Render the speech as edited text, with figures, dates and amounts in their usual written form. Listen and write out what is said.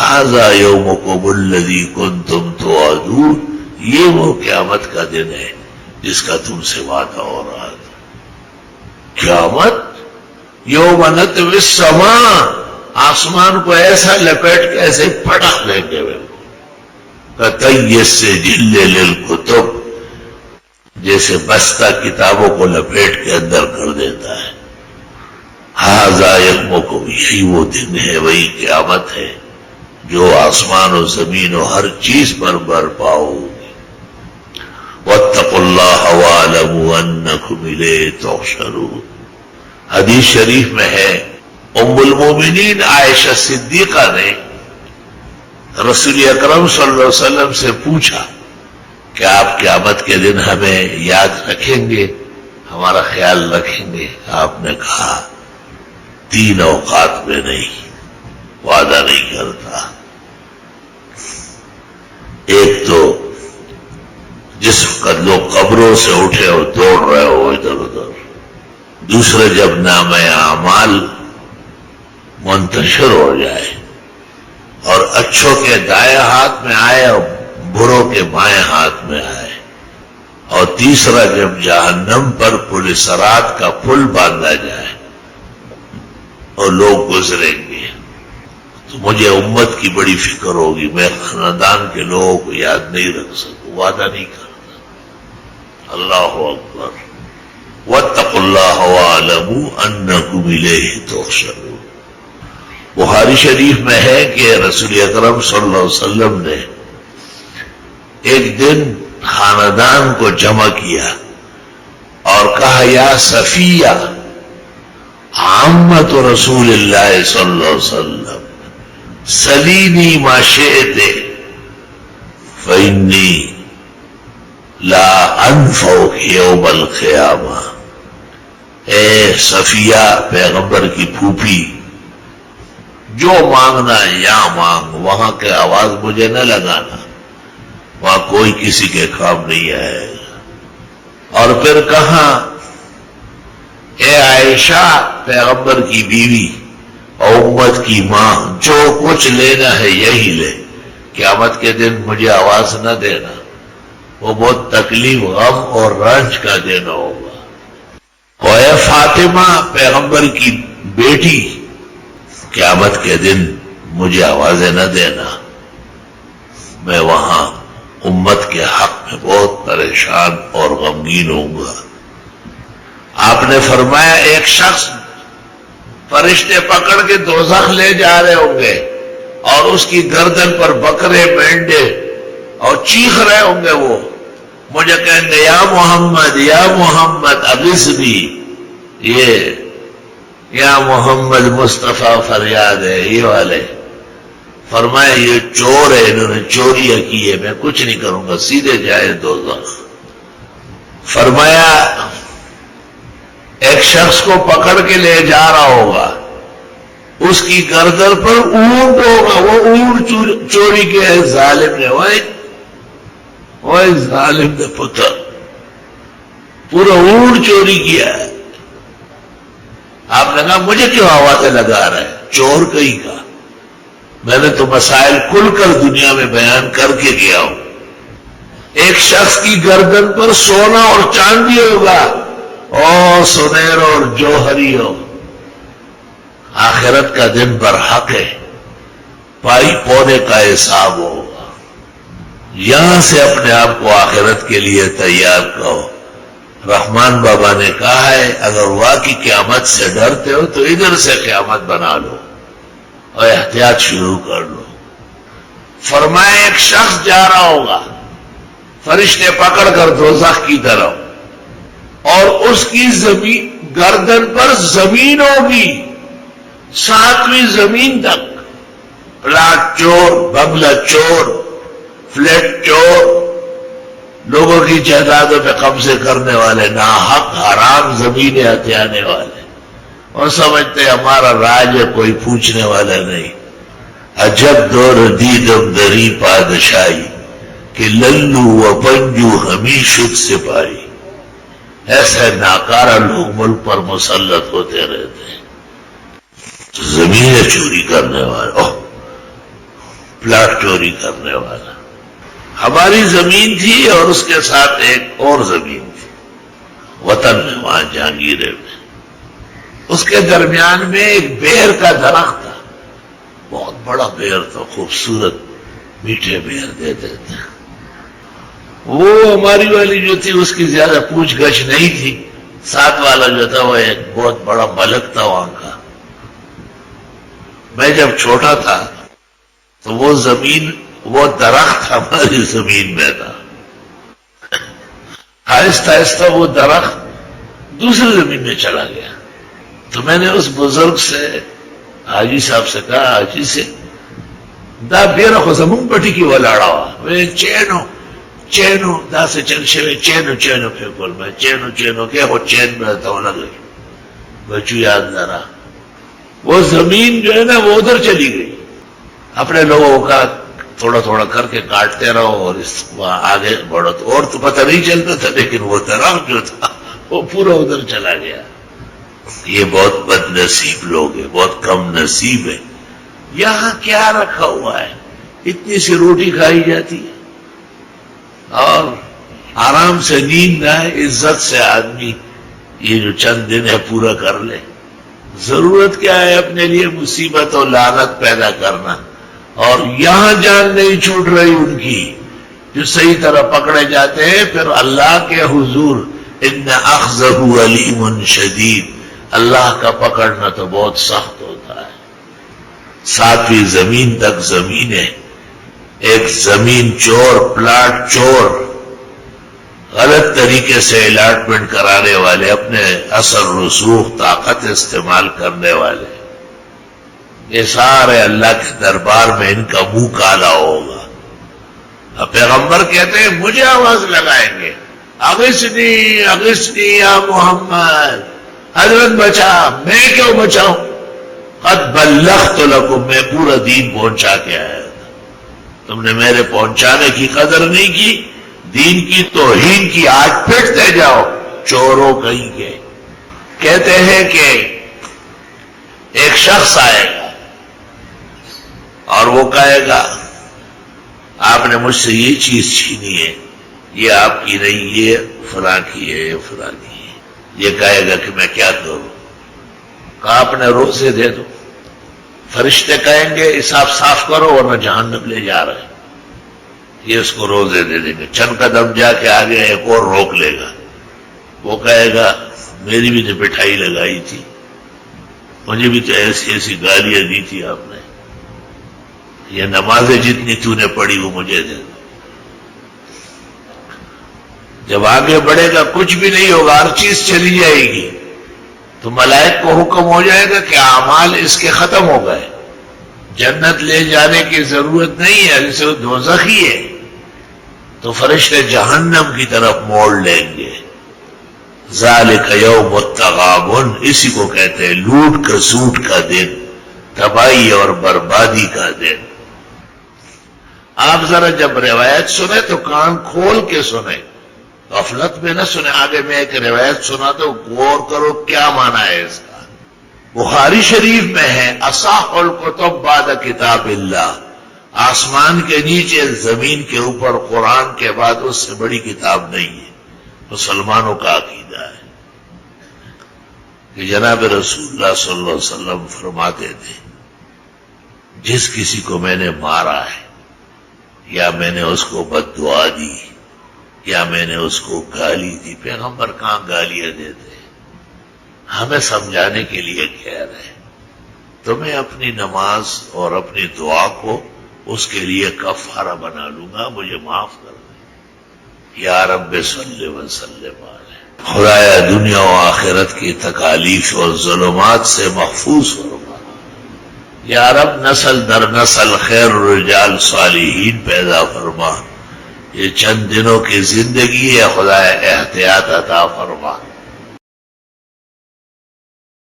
ھذا یومکم الذی کنتم توعدون، یہ وہ قیامت کا دن ہے جس کا تم سے وعدہ ہو رہا تھا۔ قیامت یوم نطوی السماء، آسمان کو ایسا لپیٹ کے ایسے پٹخ دیں گے کطی السجل للکتب، جیسے بستہ کتابوں کو لپیٹ کے اندر کر دیتا ہے۔ ھذا یومکم، یہی وہ دن ہے، وہی قیامت ہے جو آسمان و زمین و ہر چیز پر برپا ہوگی۔ واتقوا اللہ واعلموا انکم الیہ تحشرون، حدیث شریف میں ہے ام المومنین عائشہ صدیقہ نے رسول اکرم صلی اللہ علیہ وسلم سے پوچھا کہ آپ قیامت کے دن ہمیں یاد رکھیں گے، ہمارا خیال رکھیں گے؟ آپ نے کہا 3 اوقات میں نہیں، وعدہ نہیں کرتا۔ ایک تو جس وقت لوگ قبروں سے اٹھے اور دوڑ رہے ہو ادھر ادھر، دوسرے جب نامہ اعمال منتشر ہو جائے اور اچھوں کے دائیں ہاتھ میں آئے اور بروں کے بائیں ہاتھ میں آئے، اور تیسرا جب جہنم پر پل صراط کا پل باندھا جائے اور لوگ گزریں گے، تو مجھے امت کی بڑی فکر ہوگی، میں خاندان کے لوگوں کو یاد نہیں رکھ سکوں، وعدہ نہیں کرتا۔ اللہ اکبر۔ واتقوا اللہ واعلموا انکم الیہ تحشرون۔ بخاری شریف میں ہے کہ رسول اکرم صلی اللہ علیہ وسلم نے ایک دن خاندان کو جمع کیا اور کہا یا صفیہ عامت رسول اللہ صلی اللہ علیہ وسلم سلینی ما شئت فإنی لا انفعک یوم القیامہ۔ اے صفیہ، پیغمبر کی پھوپھی، جو مانگنا ہے یا مانگ، وہاں کے آواز مجھے نہ لگانا، وہاں کوئی کسی کے کام نہیں آئے گا۔ اور پھر کہا اے عائشہ، پیغمبر کی بیوی اور امت کی ماں، جو کچھ لینا ہے یہی لے، قیامت کے دن مجھے آواز نہ دینا، وہ بہت تکلیف، غم اور رنج کا دن ہوگا۔ اور اے فاطمہ، پیغمبر کی بیٹی، قیامت کے دن مجھے آوازیں نہ دینا، میں وہاں امت کے حق میں بہت پریشان اور غمگین ہوں گا۔ آپ نے فرمایا ایک شخص فرشتے پکڑ کے دوزخ لے جا رہے ہوں گے اور اس کی گردن پر بکرے مینڈے اور چیخ رہے ہوں گے، وہ مجھے کہیں گے یا محمد یا محمد اغثنی، یہ یا محمد مصطفیٰ فریاد ہے یہ والے۔ فرمایا یہ چور ہے، انہوں نے چوریاں کی ہے، میں کچھ نہیں کروں گا، سیدھے جائے دوزخ۔ فرمایا ایک شخص کو پکڑ کے لے جا رہا ہوگا، اس کی گردن پر اونٹ ہوگا، وہ اونٹ چوری کیا ہے ظالم نے، وہ ظالم نے پتر پورا اونٹ چوری کیا ہے۔ آپ نے کہا مجھے کیوں آوازیں لگا رہا ہے، چور کہیں کا، میں نے تو مسائل کھل کر دنیا میں بیان کر کے گیا ہوں۔ ایک شخص کی گردن پر سونا اور چاندی ہوگا، اور سنیر اور جوہری ہو، آخرت کا دن پر حق ہے، پائی پونے کا حساب ہوگا۔ یہاں سے اپنے آپ کو آخرت کے لیے تیار کرو۔ رحمان بابا نے کہا ہے اگر واقعی قیامت سے ڈرتے ہو تو ادھر سے قیامت بنا لو اور احتیاط شروع کر لو۔ فرمایا ایک شخص جا رہا ہوگا، فرشتے پکڑ کر دوزخ کی طرف، اور اس کی زمین گردن پر زمین ہوگی 7ویں زمین تک، پلاٹ چور، بنگلہ چور، فلیٹ چور، لوگوں کی جائیدادوں پہ قبضے کرنے والے، ناحق حرام زمینیں ہتھیانے والے، اور سمجھتے ہمارا راج ہے، کوئی پوچھنے والا نہیں۔ عجب دور دیدم دری پادشاہی کہ للو و پنجو ہمیشت سپاہی، ایسے ناکارہ لوگ ملک پر مسلط ہوتے رہتے ہیں، زمینیں چوری کرنے والے، پلاٹ چوری کرنے والا. ہماری زمین تھی اور اس کے ساتھ ایک اور زمین تھی وطن میں، وہاں جہانگیرے میں. اس کے درمیان میں ایک بیر کا درخت تھا، بہت بڑا بیر تھا، خوبصورت میٹھے بیر دیتے تھے. وہ ہماری والی جو تھی اس کی زیادہ پوچھ گچھ نہیں تھی. ساتھ والا جو تھا وہ ایک بہت بڑا ملک تھا وہاں کا. میں جب چھوٹا تھا تو وہ زمین، وہ درخت ہماری زمین میں تھا. آہستہ آہستہ وہ درخت دوسری زمین میں چلا گیا. تو میں نے اس بزرگ سے، حاجی صاحب سے کہا، حاجی سے دا بیرا خو زمون پٹی کی ولاڑا ہوا وہ چینو دا سے چل شوے چینو پھیکول میں چینو کہ وہ چین میں رہتا ہوں لگ گئی. بچو یاد ذرا، وہ زمین جو ہے نا وہ ادھر چلی گئی. اپنے لوگوں کا تھوڑا تھوڑا کر کے کاٹتے رہو اور اس وہاں آگے بڑھو اور تو پتہ نہیں چلتا تھا، لیکن وہ درخت جو تھا وہ پورا ادھر چلا گیا. یہ بہت بد نصیب لوگ ہیں، بہت کم نصیب ہے. یہاں کیا رکھا ہوا ہے؟ اتنی سی روٹی کھائی جاتی ہے اور آرام سے نیند آئے، عزت سے آدمی یہ جو چند دن ہے پورا کر لے. ضرورت کیا ہے اپنے لیے مصیبت اور لعنت پیدا کرنا؟ اور یہاں جان نہیں چھوٹ رہی ان کی، جو صحیح طرح پکڑے جاتے ہیں پھر اللہ کے حضور ان اخذہ علیم شدید. اللہ کا پکڑنا تو بہت سخت ہوتا ہے. 7ویں زمین تک زمین ہے. ایک زمین چور، پلاٹ چور، غلط طریقے سے الاٹمنٹ کرانے والے، اپنے اثر رسوخ طاقت استعمال کرنے والے، یہ سارے اللہ کے دربار میں ان کا منہ کالا ہوگا. اب پیغمبر کہتے ہیں مجھے آواز لگائیں گے، اغثنی یا محمد، حضرت بچا. میں کیوں بچاؤں؟ قد بلغت لکم، میں پورا دین پہنچا کے آیا تھا، تم نے میرے پہنچانے کی قدر نہیں کی، دین کی توہین کی. آج پھٹتے جاؤ چوروں کہیں کے. کہتے ہیں کہ ایک شخص آئے گا اور وہ کہے گا آپ نے مجھ سے یہ چیز چھینی ہے، یہ آپ کی نہیں، یہ فلاں کی ہے، یہ فلاں کی ہے. یہ کہے گا کہ میں کیا کروں؟ کہا اپنے روزے دے دو. فرشتے کہیں گے حساب صاف کرو ورنہ جہنم لے جا رہے ہیں. یہ اس کو روزے دے دیں گے. چند قدم جا کے آگے ایک اور روک لے گا. وہ کہے گا میری بھی تو پٹھائی لگائی تھی، مجھے بھی تو ایسی ایسی گالیاں دی تھی آپ نے، یہ نمازیں جتنی تو نے پڑھی وہ مجھے دے دو. جب آگے بڑھے گا کچھ بھی نہیں ہوگا، ہر چیز چلی جائے گی. تو ملائک کو حکم ہو جائے گا کہ اعمال اس کے ختم ہو گئے، جنت لے جانے کی ضرورت نہیں ہے، جسے وہ دوزخی ہے. تو فرشتے جہنم کی طرف موڑ لیں گے. ذالک یوم التغابن، اسی کو کہتے ہیں لوٹ کسوٹ کا دن، تباہی اور بربادی کا دن. آپ ذرا جب روایت سنیں تو کان کھول کے سنیں، غفلت میں نہ سنیں. آگے میں ایک روایت سنا تو غور کرو کیا معنی ہے اس کا. بخاری شریف میں ہے اصح الکتب بعد کتاب اللہ، آسمان کے نیچے زمین کے اوپر قرآن کے بعد اس سے بڑی کتاب نہیں ہے. مسلمانوں کا عقیدہ ہے کہ جناب رسول اللہ صلی اللہ علیہ وسلم فرماتے تھے جس کسی کو میں نے مارا ہے یا میں نے اس کو بد دعا دی یا میں نے اس کو گالی دی. پیغمبر کہاں گالیاں دیتے، ہمیں سمجھانے کے لیے کہہ رہے تو میں اپنی نماز اور اپنی دعا کو اس کے لیے کفارہ بنا لوں گا، مجھے معاف کر دے. یا رب صلی وسلم علیہ. خدایا دنیا و آخرت کی تکالیف اور ظلمات سے محفوظ فرما. یا رب نسل در نسل خیر الرجال صالحین پیدا فرما. یہ چند دنوں کی زندگی ہے، خدایا احتیاط عطا فرما.